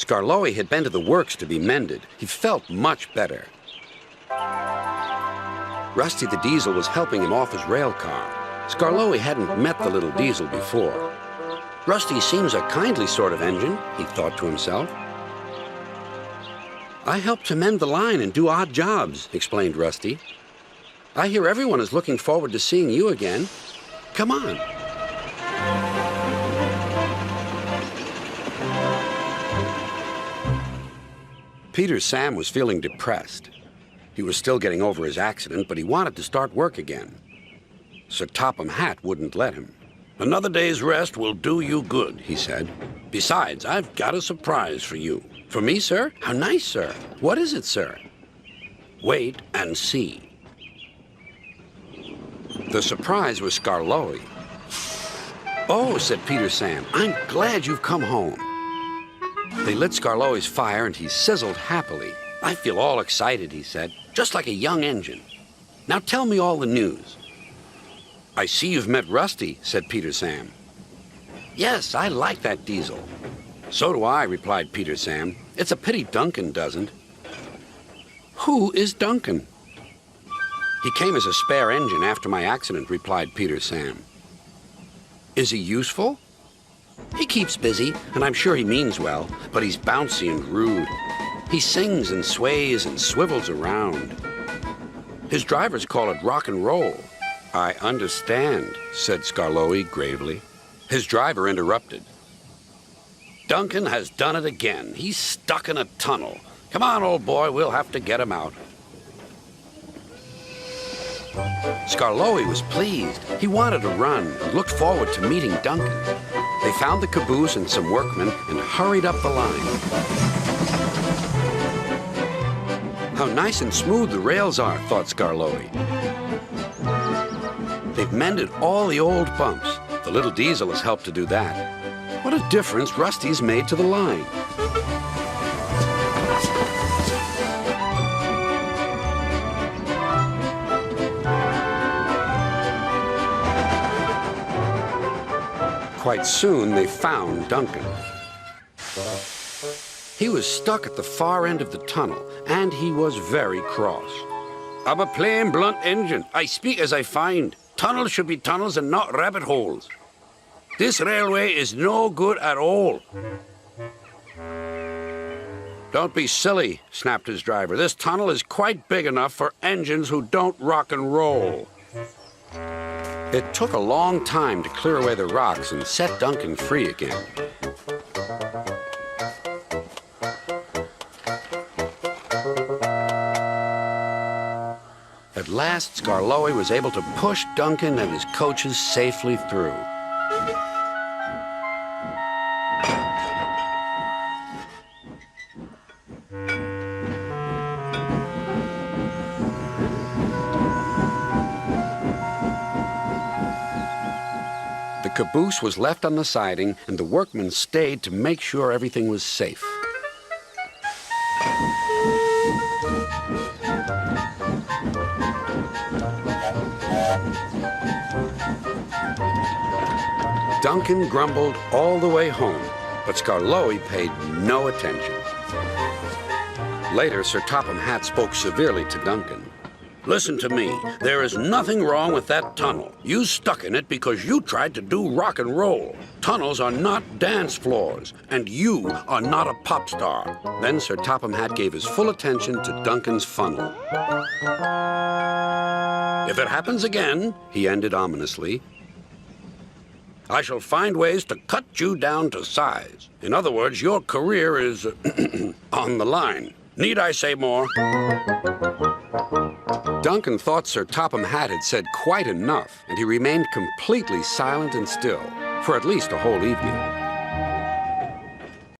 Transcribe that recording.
Skarloey had been to the works to be mended. He felt much better. Rusty the Diesel was helping him off his rail car. Skarloey hadn't met the little diesel before. Rusty seems a kindly sort of engine, he thought to himself. I help to mend the line and do odd jobs, explained Rusty. I hear everyone is looking forward to seeing you again. Come on. Peter Sam was feeling depressed. He was still getting over his accident, but he wanted to start work again. Sir Topham Hatt wouldn't let him. Another day's rest will do you good, he said. Besides, I've got a surprise for you. For me, sir? How nice, sir. What is it, sir? Wait and see. The surprise was Skarloey. Oh, said Peter Sam, I'm glad you've come home. They lit Skarloey's fire and he sizzled happily. I feel all excited, he said, just like a young engine. Now tell me all the news. I see you've met Rusty, said Peter Sam. Yes, I like that diesel. So do I, replied Peter Sam. It's a pity Duncan doesn't. Who is Duncan? He came as a spare engine after my accident, replied Peter Sam. Is he useful? He keeps busy, and I'm sure he means well, but he's bouncy and rude. He sings and sways and swivels around. His drivers call it rock and roll. I understand, said Skarloey gravely. His driver interrupted. Duncan has done it again. He's stuck in a tunnel. Come on, old boy, we'll have to get him out. Skarloey was pleased. He wanted to run and looked forward to meeting Duncan. They found the caboose and some workmen and hurried up the line. How nice and smooth the rails are, thought Skarloey. They've mended all the old bumps. The little diesel has helped to do that. What a difference Rusty's made to the line. Quite soon, they found Duncan. He was stuck at the far end of the tunnel, and he was very cross. I'm a plain, blunt engine. I speak as I find. Tunnels should be tunnels and not rabbit holes. This railway is no good at all. Don't be silly, snapped his driver. This tunnel is quite big enough for engines who don't rock and roll. It took a long time to clear away the rocks and set Duncan free again. At last, Skarloey was able to push Duncan and his coaches safely through. The caboose was left on the siding, and the workmen stayed to make sure everything was safe. Duncan grumbled all the way home, but Skarloey paid no attention. Later, Sir Topham Hatt spoke severely to Duncan. Listen to me. There is nothing wrong with that tunnel. You stuck in it because you tried to do rock and roll. Tunnels are not dance floors, and you are not a pop star. Then Sir Topham Hatt gave his full attention to Duncan's funnel. If it happens again, he ended ominously, I shall find ways to cut you down to size. In other words, your career is on the line. Need I say more? Duncan thought Sir Topham Hatt had said quite enough, and he remained completely silent and still for at least a whole evening.